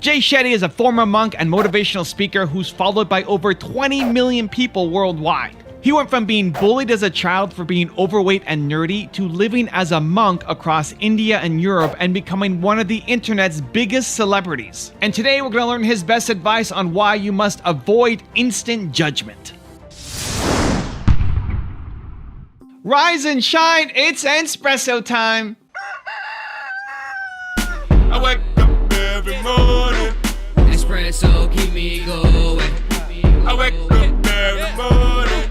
Jay Shetty is a former monk and motivational speaker who's followed by over 20 million people worldwide. He went from being bullied as a child for being overweight and nerdy to living as a monk across India and Europe and becoming one of the internet's biggest celebrities. And today we're going to learn his best advice on why you must avoid instant judgment. Rise and shine, it's espresso time. I wake up every morning. Espresso keep me going. I wake up every morning.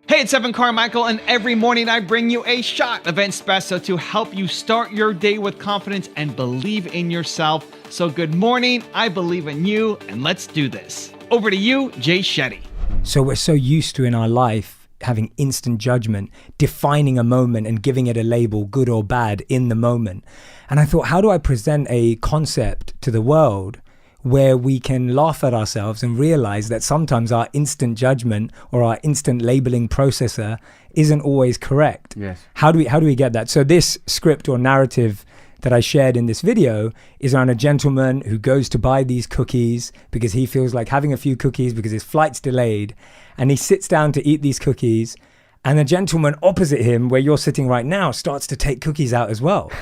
Hey, it's Evan Carmichael, and every morning I bring you a shot of espresso to help you start your day with confidence and believe in yourself. So good morning, I believe in you, and let's do this. Over to you, Jay Shetty. So we're so used to in our life having instant judgment, defining a moment and giving it a label, good or bad, in the moment. And I thought, how do I present a concept to the world where we can laugh at ourselves and realize that sometimes our instant judgment or our instant labeling processor isn't always correct? Yes. How do we get that? So this script or narrative that I shared in this video is around a gentleman who goes to buy these cookies because he feels like having a few cookies because his flight's delayed, and he sits down to eat these cookies, and the gentleman opposite him, where you're sitting right now, starts to take cookies out as well.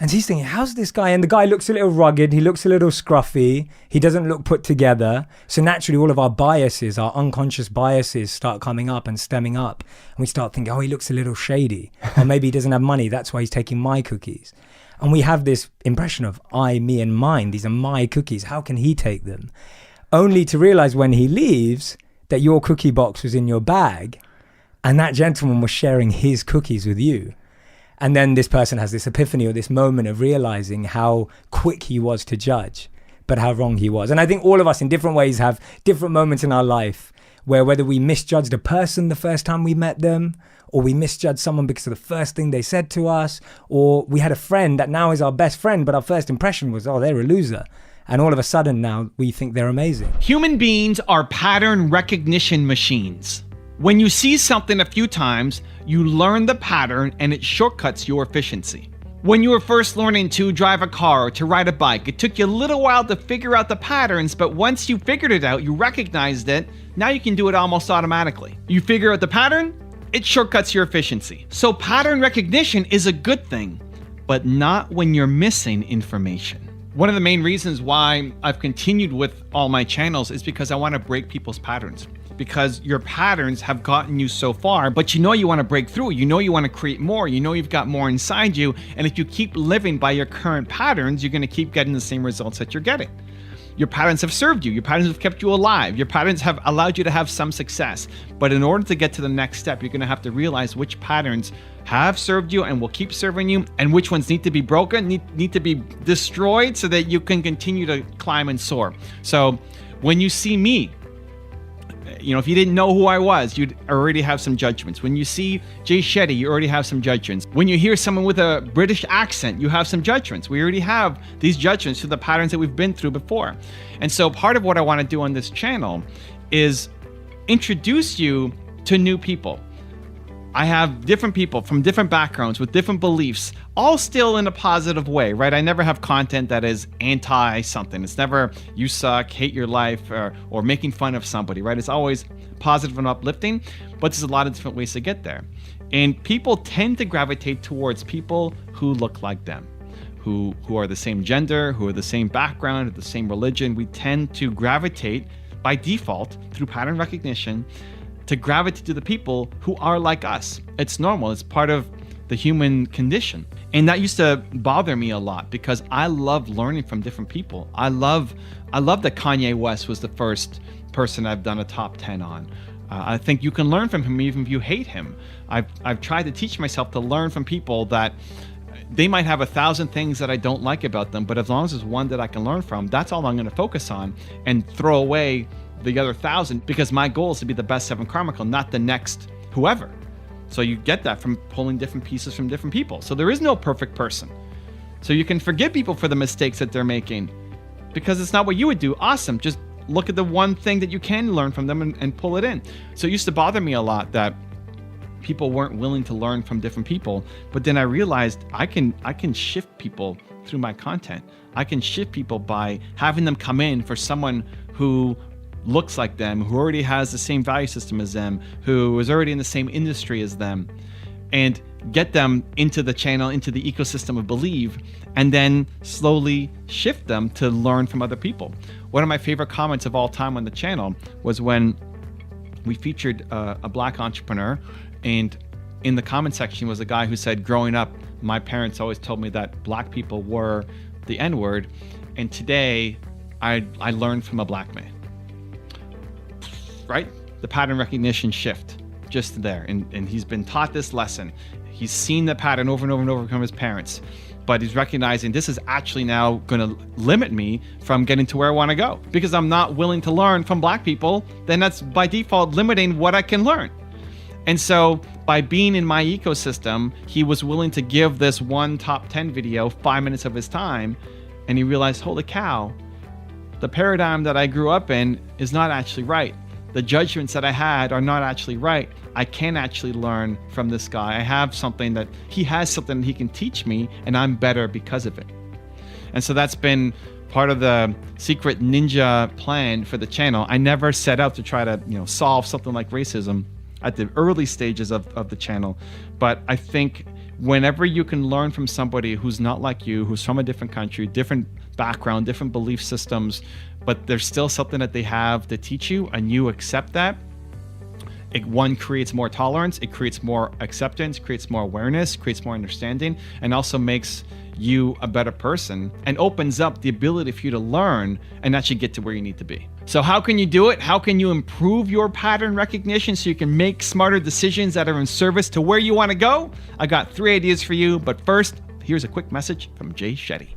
And he's thinking, how's this guy? And the guy looks a little rugged, he looks a little scruffy, he doesn't look put together. So naturally all of our biases, our unconscious biases start coming up and stemming up. And we start thinking, oh, he looks a little shady. Or maybe he doesn't have money, that's why he's taking my cookies. And we have this impression of I, me, and mine. These are my cookies. How can he take them? Only to realize when he leaves that your cookie box was in your bag and that gentleman was sharing his cookies with you. And then this person has this epiphany or this moment of realizing how quick he was to judge, but how wrong he was. And I think all of us in different ways have different moments in our life where whether we misjudged a person the first time we met them, or we misjudged someone because of the first thing they said to us, or we had a friend that now is our best friend, but our first impression was, oh, they're a loser. And all of a sudden now we think they're amazing. Human beings are pattern recognition machines. When you see something a few times, you learn the pattern and it shortcuts your efficiency. When you were first learning to drive a car or to ride a bike, it took you a little while to figure out the patterns, but once you figured it out, you recognized it, now you can do it almost automatically. You figure out the pattern, it shortcuts your efficiency. So pattern recognition is a good thing, but not when you're missing information. One of the main reasons why I've continued with all my channels is because I want to break people's patterns. Because your patterns have gotten you so far, but you know you want to break through, you know you want to create more, you know you've got more inside you, and if you keep living by your current patterns, you're going to keep getting the same results that you're getting. Your patterns have served you, your patterns have kept you alive, your patterns have allowed you to have some success, but in order to get to the next step, you're going to have to realize which patterns have served you and will keep serving you, and which ones need to be broken, need to be destroyed so that you can continue to climb and soar. So when you see me, you know, if you didn't know who I was, you'd already have some judgments. When you see Jay Shetty, you already have some judgments. When you hear someone with a British accent, you have some judgments. We already have these judgments to the patterns that we've been through before. And so part of what I want to do on this channel is introduce you to new people. I have different people from different backgrounds with different beliefs, all still in a positive way, right? I never have content that is anti-something. It's never you suck, hate your life, or making fun of somebody, right? It's always positive and uplifting, but there's a lot of different ways to get there. And people tend to gravitate towards people who look like them, who are the same gender, who are the same background, the same religion. We tend to gravitate by default through pattern recognition to gravitate to the people who are like us. It's normal, it's part of the human condition. And that used to bother me a lot because I love learning from different people. I love that Kanye West was the first person I've done a top 10 on. I think you can learn from him even if you hate him. I've tried to teach myself to learn from people that they might have 1,000 things that I don't like about them, but as long as there's one that I can learn from, that's all I'm gonna focus on and throw away the other 1,000, because my goal is to be the best Evan Carmichael, not the next whoever. So you get that from pulling different pieces from different people. So there is no perfect person. So you can forgive people for the mistakes that they're making because it's not what you would do. Awesome. Just look at the one thing that you can learn from them and pull it in. So it used to bother me a lot that people weren't willing to learn from different people. But then I realized I can shift people through my content. I can shift people by having them come in for someone who looks like them, who already has the same value system as them, who is already in the same industry as them, and get them into the channel, into the ecosystem of Believe, and then slowly shift them to learn from other people. One of my favorite comments of all time on the channel was when we featured a black entrepreneur, and in the comment section was a guy who said, growing up, my parents always told me that black people were the N-word, and today I learned from a black man. Right? The pattern recognition shift just there. And he's been taught this lesson. He's seen the pattern over and over and over from his parents, but he's recognizing this is actually now going to limit me from getting to where I want to go, because I'm not willing to learn from black people. Then that's by default limiting what I can learn. And so by being in my ecosystem, he was willing to give this one top 10 video 5 minutes of his time. And he realized, holy cow, the paradigm that I grew up in is not actually right. The judgments that I had are not actually right. I can actually learn from this guy. I have something that he has, something he can teach me, and I'm better because of it. And so that's been part of the secret ninja plan for the channel. I never set out to try to, solve something like racism at the early stages of the channel. But I think whenever you can learn from somebody who's not like you, who's from a different country, different background, different belief systems, but there's still something that they have to teach you, and you accept that, it one creates more tolerance, it creates more acceptance, creates more awareness, creates more understanding, and also makes you a better person and opens up the ability for you to learn and actually get to where you need to be. So how can you do it? How can you improve your pattern recognition so you can make smarter decisions that are in service to where you want to go? I got 3 ideas for you, but first, here's a quick message from Jay Shetty.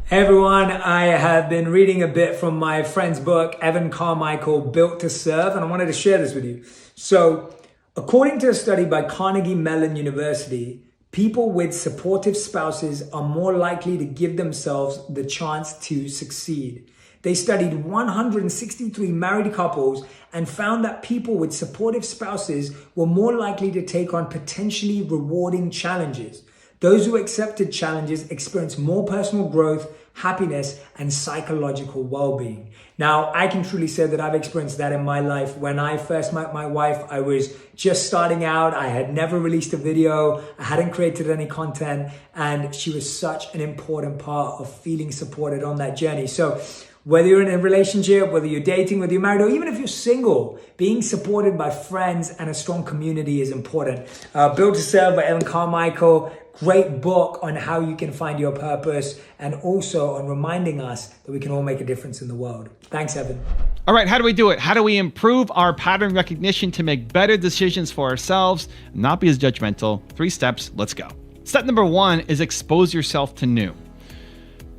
Hey everyone, I have been reading a bit from my friend's book, Evan Carmichael, Built to Serve, and I wanted to share this with you. So, according to a study by Carnegie Mellon University, people with supportive spouses are more likely to give themselves the chance to succeed. They studied 163 married couples and found that people with supportive spouses were more likely to take on potentially rewarding challenges. Those who accepted challenges experienced more personal growth, happiness, and psychological well-being. Now, I can truly say that I've experienced that in my life. When I first met my wife, I was just starting out. I had never released a video. I hadn't created any content, and she was such an important part of feeling supported on that journey. So whether you're in a relationship, whether you're dating, whether you're married, or even if you're single, being supported by friends and a strong community is important. Built to Serve by Evan Carmichael. Great book on how you can find your purpose, and also on reminding us that we can all make a difference in the world. Thanks, Evan. All right, how do we do it? How do we improve our pattern recognition to make better decisions for ourselves, not be as judgmental? 3 steps, let's go. Step number 1 is expose yourself to new.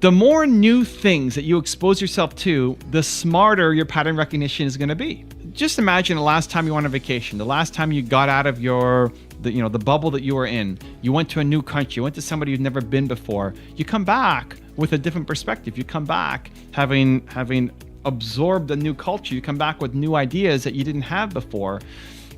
The more new things that you expose yourself to, the smarter your pattern recognition is going to be. Just imagine the last time you went on vacation, the last time you got out of the bubble that you were in. You went to a new country, you went to somebody you'd never been before. You come back with a different perspective. You come back having absorbed a new culture. You come back with new ideas that you didn't have before,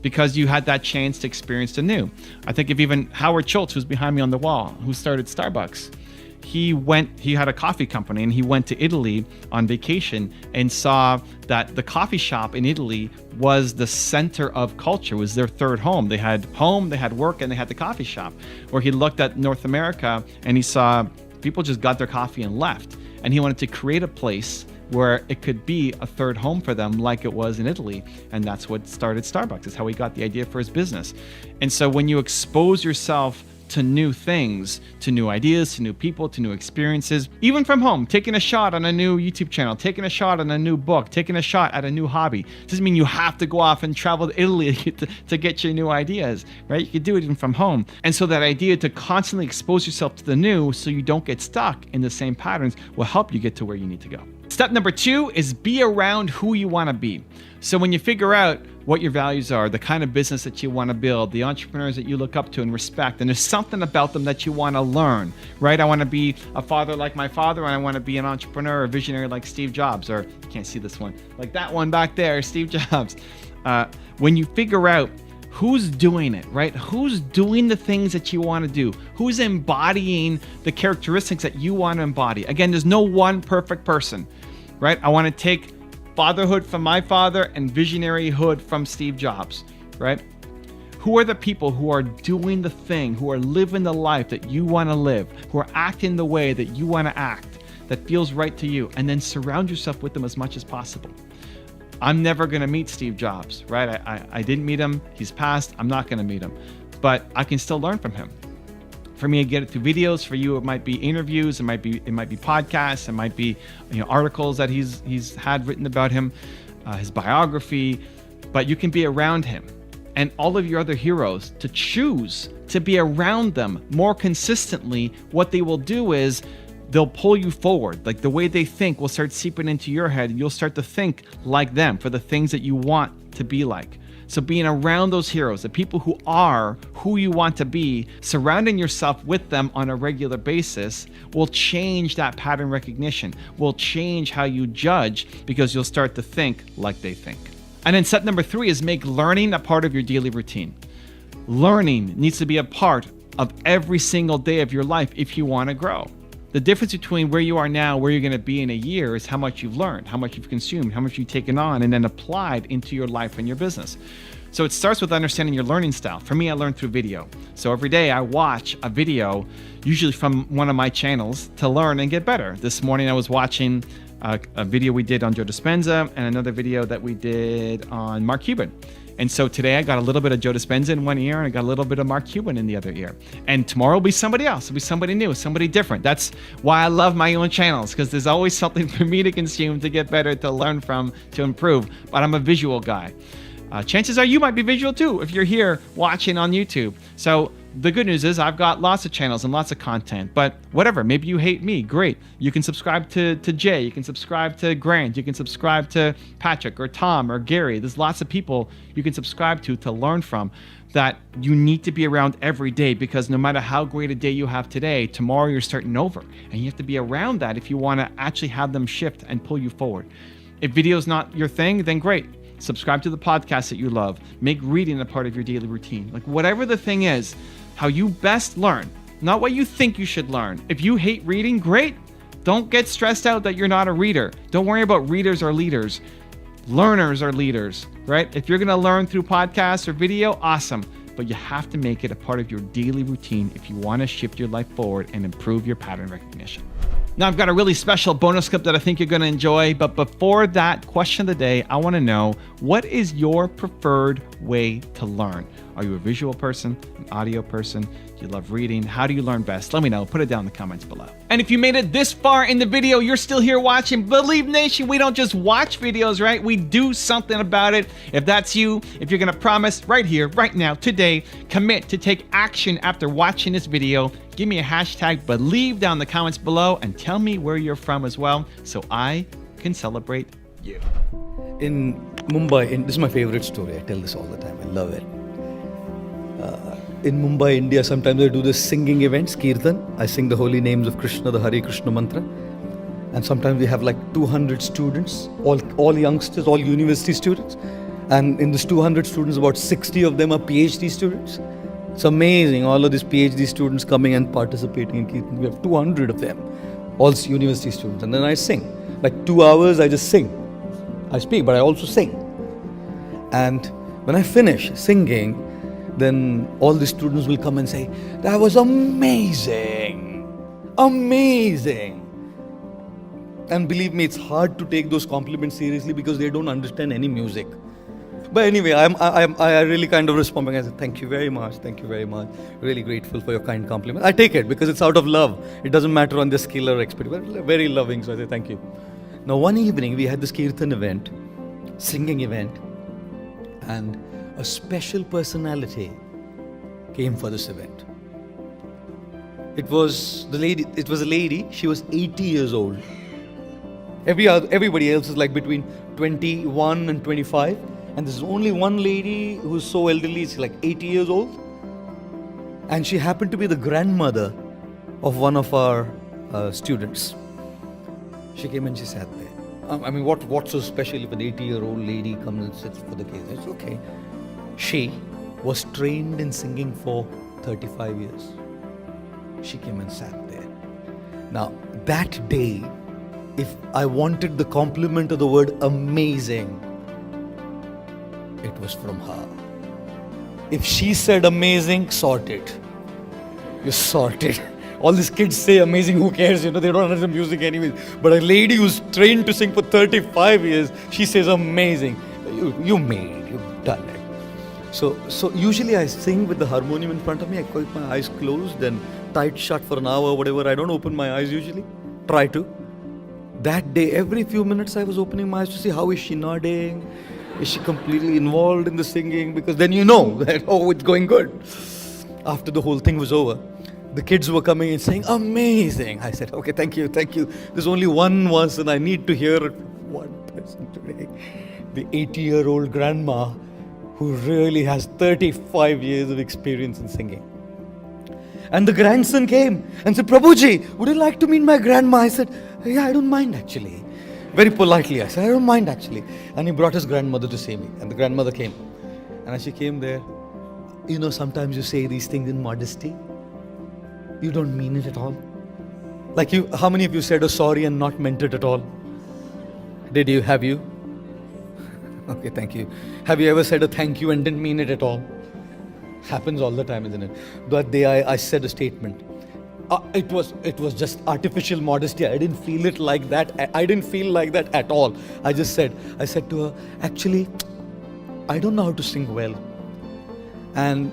because you had that chance to experience the new. I think of even Howard Schultz, who's behind me on the wall, who started Starbucks. He had a coffee company, and he went to Italy on vacation and saw that the coffee shop in Italy was the center of culture, was their third home. They had home, they had work, and they had the coffee shop. Where he looked at North America and he saw people just got their coffee and left. And he wanted to create a place where it could be a third home for them like it was in Italy. And that's what started Starbucks. That's how he got the idea for his business. And so when you expose yourself to new things, to new ideas, to new people, to new experiences, even from home, taking a shot on a new YouTube channel, taking a shot on a new book, taking a shot at a new hobby. Doesn't mean you have to go off and travel to Italy to get your new ideas, right? You could do it even from home. And so that idea to constantly expose yourself to the new so you don't get stuck in the same patterns will help you get to where you need to go. Step number 2 is be around who you want to be. So when you figure out what your values are, the kind of business that you want to build, the entrepreneurs that you look up to and respect, and there's something about them that you want to learn, right? I want to be a father like my father, and I want to be an entrepreneur or visionary like Steve Jobs, or you can't see this one, like that one back there, Steve Jobs. When you figure out Who's doing it, right? Who's doing the things that you want to do? Who's embodying the characteristics that you want to embody? Again, there's no one perfect person, right? I want to take fatherhood from my father and visionaryhood from Steve Jobs, right? Who are the people who are doing the thing, who are living the life that you want to live, who are acting the way that you want to act, that feels right to you, and then surround yourself with them as much as possible. I'm never going to meet Steve Jobs, right? I didn't meet him. He's passed. I'm not going to meet him. But I can still learn from him. For me, I get it through videos. For you, it might be interviews. It might be podcasts. It might be articles that he's had written about him, his biography. But you can be around him and all of your other heroes to choose to be around them more consistently. What they will do is they'll pull you forward. Like the way they think will start seeping into your head, and you'll start to think like them for the things that you want to be like. So being around those heroes, the people who are who you want to be, surrounding yourself with them on a regular basis will change that pattern recognition, will change how you judge, because you'll start to think like they think. And then step number 3 is make learning a part of your daily routine. Learning needs to be a part of every single day of your life if you want to grow. The difference between where you are now, where you're going to be in a year, is how much you've learned, how much you've consumed, how much you've taken on, and then applied into your life and your business. So it starts with understanding your learning style. For me, I learn through video. So every day I watch a video, usually from one of my channels, to learn and get better. This morning I was watching a video we did on Joe Dispenza and another video that we did on Mark Cuban. And so today I got a little bit of Joe Dispenza in one ear and I got a little bit of Mark Cuban in the other ear. And tomorrow will be somebody else. It'll be somebody new, somebody different. That's why I love my own channels, because there's always something for me to consume, to get better, to learn from, to improve. But I'm a visual guy. Chances are you might be visual too if you're here watching on YouTube. So the good news is I've got lots of channels and lots of content, but whatever, maybe you hate me, great. You can subscribe to Jay, you can subscribe to Grant, you can subscribe to Patrick or Tom or Gary. There's lots of people you can subscribe to learn from that you need to be around every day, because no matter how great a day you have today, tomorrow you're starting over. And you have to be around that if you want to actually have them shift and pull you forward. If video's not your thing, then great. Subscribe to the podcast that you love. Make reading a part of your daily routine. Like whatever the thing is, how you best learn, not what you think you should learn. If you hate reading, great. Don't get stressed out that you're not a reader. Don't worry about readers or leaders. Learners are leaders, right? If you're going to learn through podcasts or video, awesome. But you have to make it a part of your daily routine if you want to shift your life forward and improve your pattern recognition. Now, I've got a really special bonus clip that I think you're going to enjoy. But before that, question of the day, I want to know, what is your preferred way to learn? Are you a visual person, an audio person? Do you love reading? How do you learn best? Let me know. Put it down in the comments below. And if you made it this far in the video, you're still here watching, Believe Nation, we don't just watch videos, right? We do something about it. If that's you, if you're going to promise right here, right now, today, commit to take action after watching this video, give me a hashtag Believe down in the comments below and tell me where you're from as well, so I can celebrate you. In Mumbai, this is my favorite story. I tell this all the time. I love it. In Mumbai, India, sometimes I do this singing events, Kirtan. I sing the holy names of Krishna, the Hare Krishna mantra. And sometimes we have like 200 students, all youngsters, all university students. And in this 200 students, about 60 of them are PhD students. It's amazing, all of these PhD students coming and participating in Kirtan. We have 200 of them, all university students. And then I sing. Like 2 hours, I just sing. I speak, but I also sing. And when I finish singing, then all the students will come and say, that was amazing, amazing. And believe me, it's hard to take those compliments seriously because they don't understand any music. But anyway, I really kind of respond back. I say, thank you very much, really grateful for your kind compliment. I take it because it's out of love. It doesn't matter on the skill or expertise, but very loving, so I say thank you. Now one evening we had this Kirtan event, singing event, and a special personality came for this event. It was a lady, she was 80 years old. Everybody else is like between 21 and 25. And there's only one lady who's so elderly, she's like 80 years old. And she happened to be the grandmother of one of our students. She came and she sat there. I mean, what's so special if an 80-year-old lady comes and sits for the case? It's okay. She, was trained in singing for 35 years. She came and sat there. Now, that day, if I wanted the compliment of the word amazing, it was from her. If she said amazing, sorted. You're sorted. All these kids say amazing, who cares? They don't understand music anyways. But a lady who's trained to sing for 35 years, she says amazing. You made it, you've done it. So usually I sing with the harmonium in front of me. I keep my eyes closed and tight shut for an hour or whatever. I don't open my eyes usually. Try to. That day, every few minutes I was opening my eyes to see how is she nodding? Is she completely involved in the singing? Because then you know that, oh, it's going good. After the whole thing was over, the kids were coming and saying, amazing. I said, okay, thank you. There's only one once and I need to hear it from one person today. The 80-year-old grandma who really has 35 years of experience in singing. And the grandson came and said, Prabhuji, would you like to meet my grandma? I said, yeah, I don't mind actually. Very politely, I said, I don't mind actually. And he brought his grandmother to see me. And the grandmother came. And as she came there, sometimes you say these things in modesty. You don't mean it at all. Like how many of you said, oh, sorry and not meant it at all? Did you? Have you? Okay, thank you. Have you ever said a thank you and didn't mean it at all? Happens all the time, isn't it? That day I said a statement. It was just artificial modesty. I didn't feel it like that. I didn't feel like that at all. I said to her, actually, I don't know how to sing well. And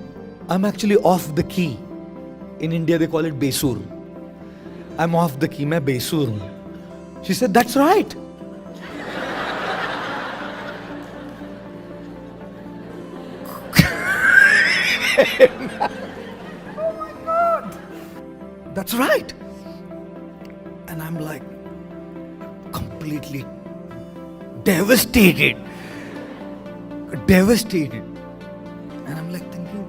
I'm actually off the key. In India, they call it besur. I'm off the key, main besur hoon. She said, that's right. Oh my God. That's right. And I'm like completely devastated. And I'm like thinking,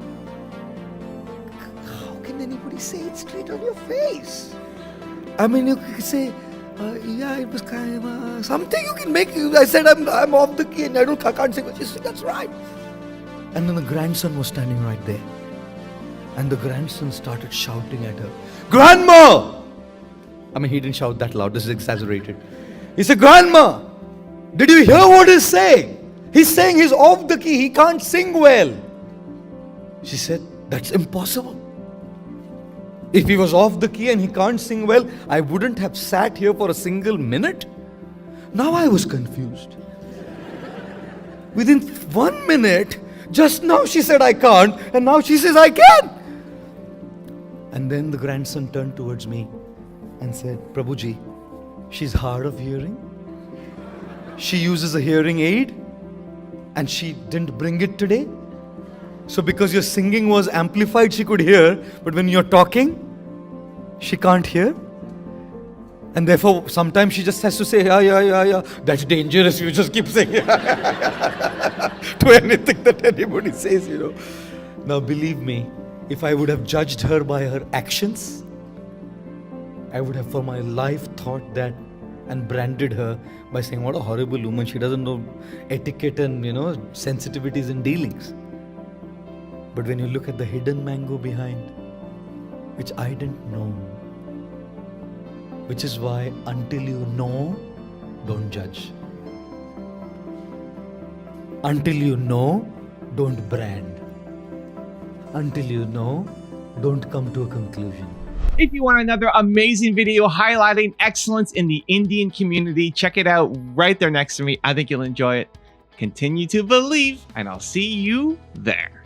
how can anybody say it straight on your face? I mean, you could say, yeah, it was kind of something you can make. I said, I'm off the key and I can't sing. She said, that's right. And then the grandson was standing right there. And the grandson started shouting at her, Grandma! I mean, he didn't shout that loud. This is exaggerated. He said, Grandma, did you hear what he's saying? He's saying he's off the key. He can't sing well. She said, that's impossible. If he was off the key and he can't sing well, I wouldn't have sat here for a single minute. Now I was confused. Within 1 minute, just now she said I can't, and now she says I can. And then the grandson turned towards me and said, Prabhuji, she's hard of hearing. She uses a hearing aid and she didn't bring it today. So because your singing was amplified, she could hear, but when you're talking, she can't hear. And therefore, sometimes she just has to say, yeah. That's dangerous. You just keep saying, to anything that anybody says, Now, believe me, if I would have judged her by her actions, I would have for my life thought that and branded her by saying, what a horrible woman. She doesn't know etiquette and, sensitivities and dealings. But when you look at the hidden mango behind, which I didn't know, which is why until you know, don't judge. Until you know, don't brand. Until you know, don't come to a conclusion. If you want another amazing video highlighting excellence in the Indian community, check it out right there next to me. I think you'll enjoy it. Continue to believe, and I'll see you there.